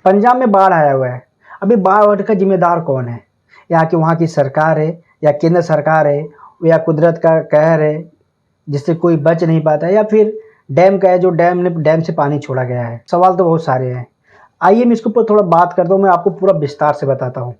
पंजाब में बाढ़ आया हुआ है। अभी बाढ़ का जिम्मेदार कौन है? यहाँ की वहाँ की सरकार है या केंद्र सरकार है या कुदरत का कहर है जिससे कोई बच नहीं पाता है, या फिर डैम का है जो डैम से पानी छोड़ा गया है? सवाल तो बहुत सारे हैं। आइए मैं इसके ऊपर थोड़ा बात करता हूँ, मैं आपको पूरा विस्तार से बताता हूँ।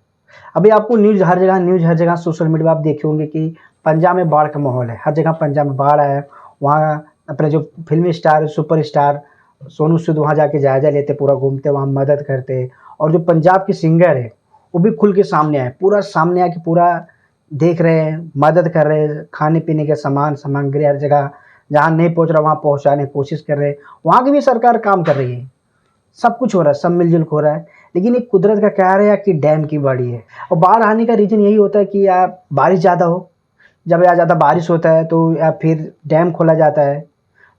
अभी आपको न्यूज़ हर जगह सोशल मीडिया आप देखे होंगे कि पंजाब में बाढ़ का माहौल है। हर जगह पंजाब में बाढ़ आया है। वहाँ अपने जो फ़िल्मी स्टार, सुपरस्टार सोनू सूद वहाँ जाके जायज़ा लेते, पूरा घूमते, वहाँ मदद करते। और जो पंजाब के सिंगर है वो भी खुल के सामने आए, पूरा सामने आके पूरा देख रहे हैं, मदद कर रहे हैं, खाने पीने के सामग्री हर जगह जहाँ नहीं पहुँच रहा वहाँ पहुँचाने की कोशिश कर रहे हैं। वहाँ की भी सरकार काम कर रही है, सब कुछ हो रहा है, सब मिलजुल के हो रहा है। लेकिन एक कुदरत का कहर है या कि डैम की बाड़ी है। और बाढ़ आने का रीज़न यही होता है कि या बारिश ज़्यादा हो, जब या ज़्यादा बारिश होता है तो या फिर डैम खोला जाता है।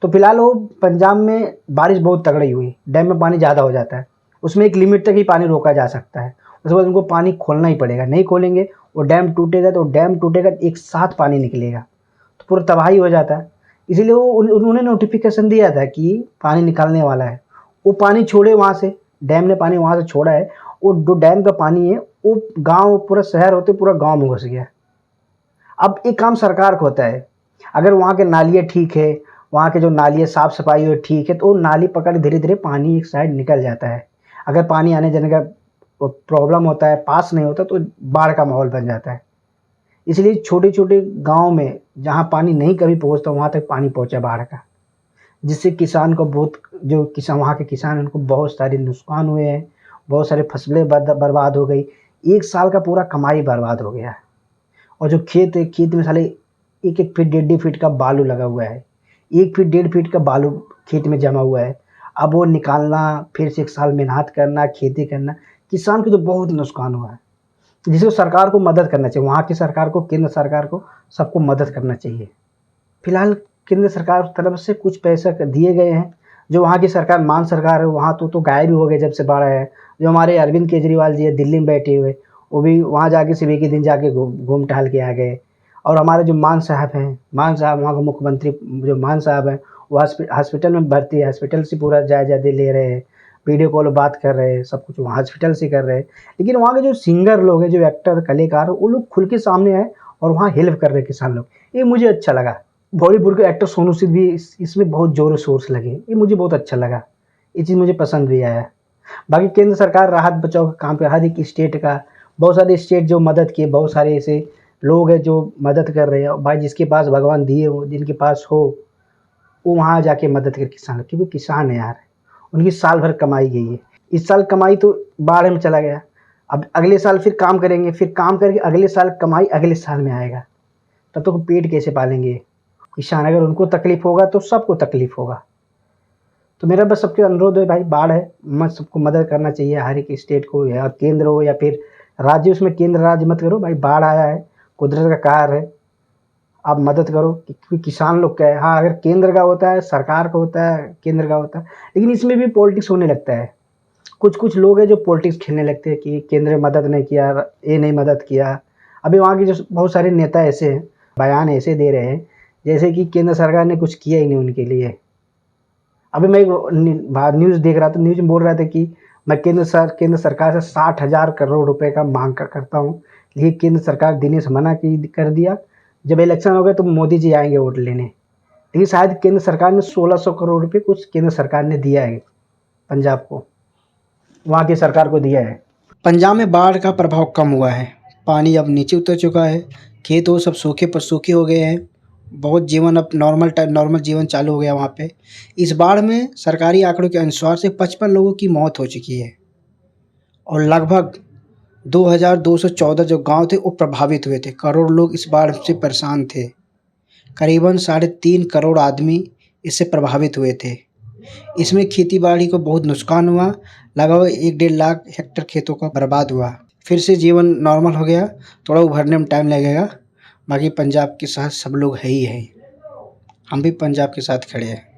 तो फिलहाल वो पंजाब में बारिश बहुत तगड़ी हुई, डैम में पानी ज़्यादा हो जाता है। उसमें एक लिमिट तक ही पानी रोका जा सकता है, उसके बाद उनको पानी खोलना ही पड़ेगा। नहीं खोलेंगे वो डैम टूटेगा, तो डैम टूटेगा एक साथ पानी निकलेगा तो पूरा तबाही हो जाता है। इसीलिए वो उन्होंने नोटिफिकेशन दिया था कि पानी निकालने वाला है, वो पानी छोड़े वहाँ से, डैम ने पानी वहाँ से छोड़ा है। वो जो डैम का पानी है वो गाँव, पूरा शहर होते पूरा गाँव में घुस गया। अब एक काम सरकार को होता है, अगर वहाँ के नालियाँ ठीक है, वहाँ के जो नालियाँ साफ़ सफाई हो ठीक है, तो वो नाली पकड़ धीरे धीरे पानी एक साइड निकल जाता है। अगर पानी आने जाने का प्रॉब्लम होता है, पास नहीं होता, तो बाढ़ का माहौल बन जाता है। इसलिए छोटे छोटे गाँव में जहाँ पानी नहीं कभी पहुँचता वहाँ तक पानी पहुँचा बाढ़ का, जिससे किसान को बहुत, जो किसान वहाँ के किसान हैं उनको बहुत सारे नुकसान हुए हैं, बहुत सारे फसलें बर्बाद हो गई। एक साल का पूरा कमाई बर्बाद हो गया। और जो खेत है, खेत में साले 1-1 फीट 1.5 फीट का बालू लगा हुआ है, 1 फीट 1.5 फीट का बालू खेत में जमा हुआ है। अब वो निकालना, फिर से 1 साल मेहनत करना, खेती करना, किसान को तो बहुत नुकसान हुआ है। जिसको सरकार को मदद करना चाहिए, वहाँ की सरकार को, केंद्र सरकार को, सबको मदद करना चाहिए। फिलहाल केंद्र सरकार की तरफ से कुछ पैसा दिए गए हैं। जो वहाँ की सरकार, मान सरकार है, वहाँ तो गायब ही हो गए जब से बाढ़ आया है। जो हमारे अरविंद केजरीवाल जी है दिल्ली में बैठे हुए, वो भी वहाँ जाके सिर्फ एक ही दिन जाके घूम टहल के आ गए। और हमारे जो मान साहब हैं, मान साहब वहाँ के मुख्यमंत्री जो मान साहब हैं, वो हॉस्पिटल में भर्ती है, हॉस्पिटल से पूरा जायजा ले रहे हैं, वीडियो कॉल बात कर रहे हैं, सब कुछ वहाँ हॉस्पिटल से कर रहे हैं। लेकिन वहाँ के जो सिंगर लोग हैं, जो एक्टर कलाकार, वो लोग खुल के सामने आए और वहाँ हेल्प कर रहे हैं किसान लोग। ये मुझे अच्छा लगा। बॉलीवुड के एक्टर सोनू सूद भी इसमें बहुत ज़ोर शोर से लगे, ये मुझे बहुत अच्छा लगा, ये चीज़ मुझे पसंद भी आया। बाकी केंद्र सरकार राहत बचाव का काम पे हर एक स्टेट का, बहुत सारे स्टेट जो मदद किए, बहुत सारे ऐसे लोग हैं जो मदद कर रहे हैं। भाई जिसके पास भगवान दिए हो, जिनके पास हो, वो वहाँ जाके मदद कर किसान, क्योंकि किसान है यार, उनकी साल भर कमाई गई है। इस साल कमाई तो बाढ़ में चला गया, अब अगले साल फिर काम करेंगे, फिर काम करके अगले साल कमाई अगले साल में आएगा, तब तो पेट कैसे पालेंगे किसान? अगर उनको तकलीफ होगा तो सबको तकलीफ होगा। तो मेरा बस सबके अनुरोध है भाई, बाढ़ है, मत सबको मदद करना चाहिए, हर एक स्टेट को, या केंद्र हो या फिर राज्य, उसमें केंद्र राज्य मत करो भाई। बाढ़ आया है, कुदरत का कहर है, आप मदद करो, क्योंकि किसान लोग क्या है। हाँ, अगर केंद्र का होता है, सरकार का होता है, केंद्र का होता है, लेकिन इसमें भी पॉलिटिक्स होने लगता है। कुछ कुछ लोग हैं जो पॉलिटिक्स खेलने लगते हैं कि केंद्र मदद नहीं किया, ये नहीं मदद किया। अभी वहाँ के जो बहुत सारे नेता ऐसे हैं, बयान ऐसे दे रहे हैं जैसे कि केंद्र सरकार ने कुछ किया ही नहीं उनके लिए। अभी मैं एक न्यूज़ देख रहा था, न्यूज़ में बोल रहा था कि मैं केंद्र सरकार से 60,000 करोड़ रुपए का मांग करता हूँ, लेकिन केंद्र सरकार देने से मना कर दिया। जब इलेक्शन हो गए तो मोदी जी आएंगे वोट लेने, लेकिन शायद केंद्र सरकार ने 1600 करोड़ रुपये कुछ केंद्र सरकार ने दिया है पंजाब को, वहाँ की सरकार को दिया है। पंजाब में बाढ़ का प्रभाव कम हुआ है, पानी अब नीचे उतर चुका है, खेत वो सब सूखे पर सूखे हो गए हैं, बहुत जीवन अब नॉर्मल जीवन चालू हो गया वहाँ पे। इस बाढ़ में सरकारी आंकड़ों के अनुसार से 55 लोगों की मौत हो चुकी है और लगभग 2214 जो गांव थे वो प्रभावित हुए थे। करोड़ लोग इस बाढ़ से परेशान थे। करीबन 3.5 करोड़ आदमी इससे प्रभावित हुए थे। इसमें खेती बाड़ी को बहुत नुकसान हुआ, लगभग 1-1.5 लाख हेक्टेयर खेतों का बर्बाद हुआ। फिर से जीवन नॉर्मल हो गया, थोड़ा उभरने में टाइम लगेगा। बाकी पंजाब के साथ सब लोग है ही है, हम भी पंजाब के साथ खड़े हैं।